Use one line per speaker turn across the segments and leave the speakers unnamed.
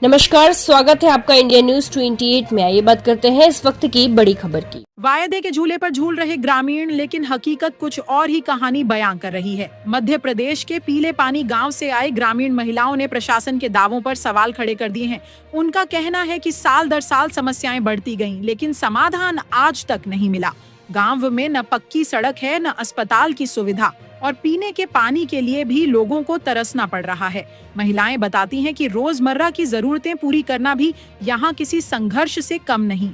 नमस्कार, स्वागत है आपका इंडिया न्यूज 28 में। आइए बात करते हैं इस वक्त की बड़ी खबर की।
वायदे के झूले पर झूल रहे ग्रामीण, लेकिन हकीकत कुछ और ही कहानी बयां कर रही है। मध्य प्रदेश के पीले पानी गांव से आए ग्रामीण महिलाओं ने प्रशासन के दावों पर सवाल खड़े कर दिए हैं। उनका कहना है कि साल दर साल समस्याएं बढ़ती गईं, लेकिन समाधान आज तक नहीं मिला। गांव में न पक्की सड़क है, न अस्पताल की सुविधा, और पीने के पानी के लिए भी लोगों को तरसना पड़ रहा है। महिलाएं बताती हैं कि रोजमर्रा की जरूरतें पूरी करना भी यहाँ किसी संघर्ष से कम नहीं।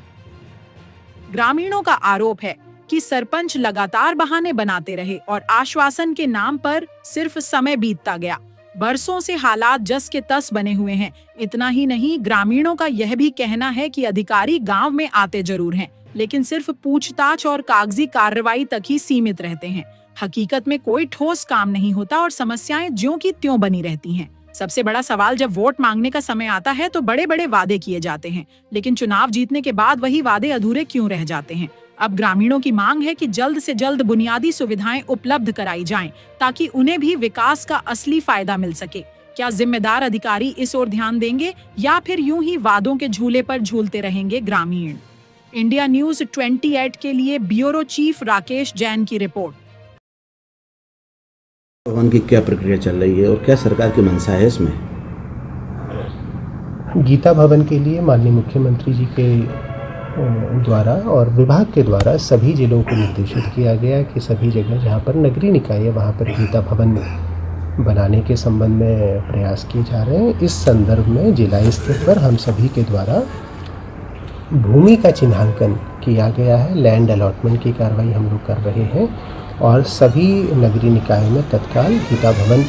ग्रामीणों का आरोप है कि सरपंच लगातार बहाने बनाते रहे और आश्वासन के नाम पर सिर्फ समय बीतता गया। बरसों से हालात जस के तस बने हुए हैं। इतना ही नहीं, ग्रामीणों का यह भी कहना है कि अधिकारी गांव में आते जरूर हैं, लेकिन सिर्फ पूछताछ और कागजी कार्रवाई तक ही सीमित रहते हैं। हकीकत में कोई ठोस काम नहीं होता और समस्याएं ज्यों की त्यों बनी रहती हैं। सबसे बड़ा सवाल, जब वोट मांगने का समय आता है तो बड़े बड़े वादे किए जाते हैं, लेकिन चुनाव जीतने के बाद वही वादे अधूरे क्यों रह जाते हैं। अब ग्रामीणों की मांग है कि जल्द से जल्द बुनियादी सुविधाएं उपलब्ध कराई जाएं, ताकि उन्हें भी विकास का असली फायदा मिल सके। क्या जिम्मेदार अधिकारी इस ओर ध्यान देंगे या फिर यूं ही वादों के झूले पर झूलते रहेंगे ग्रामीण? इंडिया न्यूज 28 के लिए ब्यूरो चीफ राकेश जैन की रिपोर्ट।
भवन की क्या प्रक्रिया चल रही है और क्या सरकार की मंशा है इसमें?
गीता भवन के लिए माननीय मुख्यमंत्री जी के द्वारा और विभाग के द्वारा सभी जिलों को निर्देशित किया गया कि सभी जगह जहां पर नगरीय निकाय है वहां पर गीता भवन बनाने के संबंध में प्रयास किए जा रहे हैं। इस संदर्भ में जिला स्तर पर हम सभी के द्वारा भूमि का चिन्हांकन किया गया है। लैंड अलॉटमेंट की कार्रवाई हम लोग कर रहे हैं और सभी नगरीय निकाय में तत्काल गीता भवन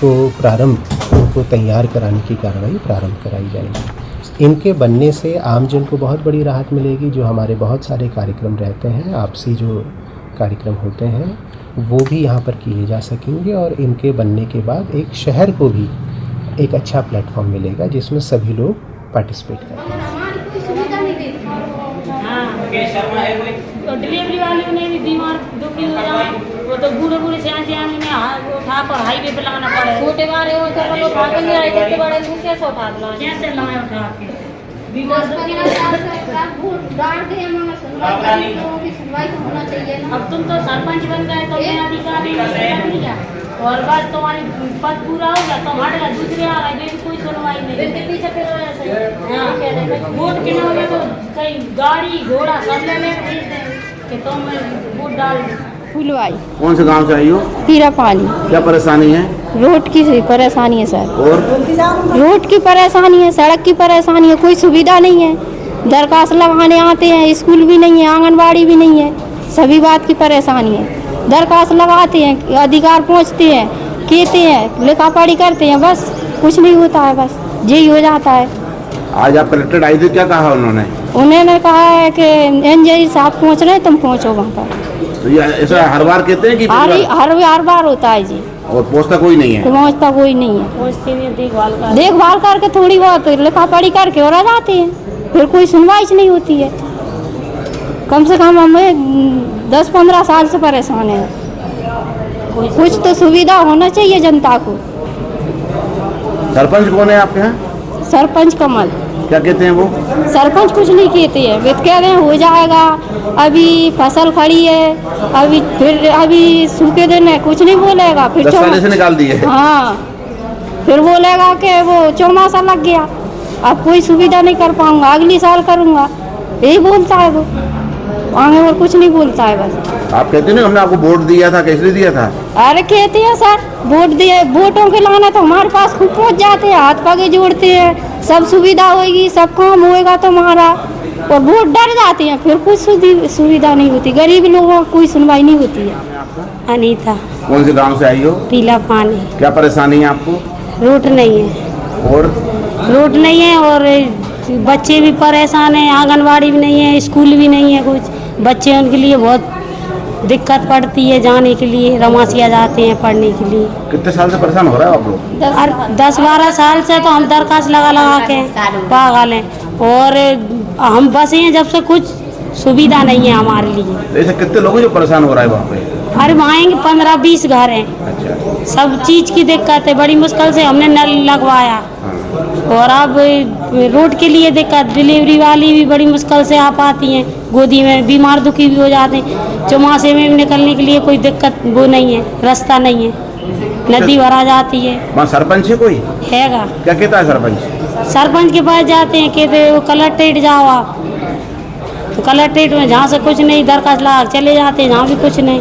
को तैयार कराने की कार्रवाई प्रारंभ कराई जाएगी। इनके बनने से आमजन को बहुत बड़ी राहत मिलेगी। जो हमारे बहुत सारे कार्यक्रम रहते हैं, आपसी जो कार्यक्रम होते हैं वो भी यहाँ पर किए जा सकेंगे और इनके बनने के बाद एक शहर को भी एक अच्छा प्लेटफॉर्म मिलेगा जिसमें सभी लोग पार्टिसिपेट करेंगे।
डिलीवरी वाली उन्हें भी बीमार दुखी हो जाए, वो तो बूढ़े बूढ़े से उठा कर हाईवे पे लाना पड़े। छोटे वाले हो तो वो उठा के नहीं आए, कितने बड़े उनको कैसे उठा के लाए, कैसे लाए उठा के होना चाहिए ना। अब तुम तो सरपंच बन गए तो मैं अधिकारी और बस तुम्हारी पद पूरा हो गया तो हमारे का दूसरे आ गए, कोई सुनवाई नहीं। पीछे फिर वोट के नाम में तो कहीं गाड़ी घोड़ा सब ले कि तुम वोट डाल।
फुलवाई।
कौन से गांव से आई हो?
पीला पानी।
क्या परेशानी है?
रोड की परेशानी है सर।
और
रोड की परेशानी है, सड़क की परेशानी है, कोई सुविधा नहीं है। दरखास्त लगाने आते हैं, स्कूल भी नहीं है, आंगनबाड़ी भी नहीं है, सभी बात की परेशानी है। दरखास्त लगाते हैं, अधिकार पहुंचते हैं, कहते हैं, लिखा पढ़ी करते हैं, बस कुछ नहीं होता है, बस यही हो जाता है।
आज आप कलेक्टर आई थी, क्या कहा उन्होंने?
उन्होंने कहा है कि एनजीआई साहब पहुँच रहे, तुम पहुँचो वहाँ पर।
तो ये ऐसा हर बार कहते हैं कि
हर बार होता है जी।
और पहुँचता कोई नहीं है?
पहुँचता कोई नहीं है। देखभाल करके थोड़ी बहुत लिखा पढ़ी करके और आ जाते हैं, फिर कोई सुनवाई नहीं होती है। कम से कम हमें 10-15 साल से परेशान है। कुछ तो सुविधा होना चाहिए जनता को।
सरपंच कौन है आपके यहाँ?
सरपंच कमल।
क्या कहते हैं वो?
सरपंच कुछ नहीं कहते हैं, वे कह रहे हैं हो जाएगा, अभी फसल खड़ी है, अभी सूखे दिन है, कुछ नहीं बोलेगा। फिर
10 साल से निकाल दिए।
हाँ, फिर बोलेगा कि वो चौमासा लग गया, अब कोई सुविधा नहीं कर पाऊंगा, अगली साल करूंगा, यही बोलता है वो, आगे और कुछ नहीं बोलता है। बस
आप कहते हैं हमने आपको वोट दिया था, कैसे दिया था?
अरे कहते हैं सर, वोट दिए, वोटों के लाना तो हमारे पास खूब पहुँच जाते हैं, हाथ पागे जोड़ते हैं, सब सुविधा होगी, सब काम होएगा तुम्हारा, और वोट डर जाते हैं, फिर कुछ सुविधा नहीं होती, गरीब लोगों को कोई सुनवाई नहीं होती है। अनीता।
कौन से गाँव से आई हो?
पीला पानी।
क्या परेशानी है आपको?
रोड नहीं है।
और
रोड नहीं है और बच्चे भी परेशान हैं, आंगनबाड़ी भी नहीं है, स्कूल भी नहीं है, कुछ बच्चे उनके लिए बहुत दिक्कत पड़ती है जाने के लिए, रमासिया जाते हैं पढ़ने के लिए।
कितने साल से परेशान हो रहा है आप लोग?
10-12 साल से तो हम दरखास्त लगा के पागल हैं, और हम बसे हैं जब से, कुछ सुविधा नहीं है हमारे लिए।
ऐसे कितने लोग जो परेशान हो रहा है वहाँ पे?
अरे वहाँ 15-20 घर हैं।
अच्छा।
सब चीज की दिक्कत है, बड़ी मुश्किल से हमने नल लगवाया।
और अब रोड के लिए दिक्कत, डिलीवरी वाली भी बड़ी मुश्किल से आ पाती हैं, गोदी में बीमार दुखी भी हो जाते हैं। चौमासे में निकलने के लिए कोई दिक्कत वो नहीं है, रास्ता नहीं है, नदी भरा जाती है।
वहाँ सरपंच है कोई?
हैगा।
क्या कहता है सरपंच?
सरपंच के पास जाते हैं, कहते वो कलेक्ट्रेट जाओ आप, तो कलेक्ट्रेट में जहाँ से कुछ नहीं दरखास्त ला चले जाते हैं, जहाँ भी कुछ नहीं।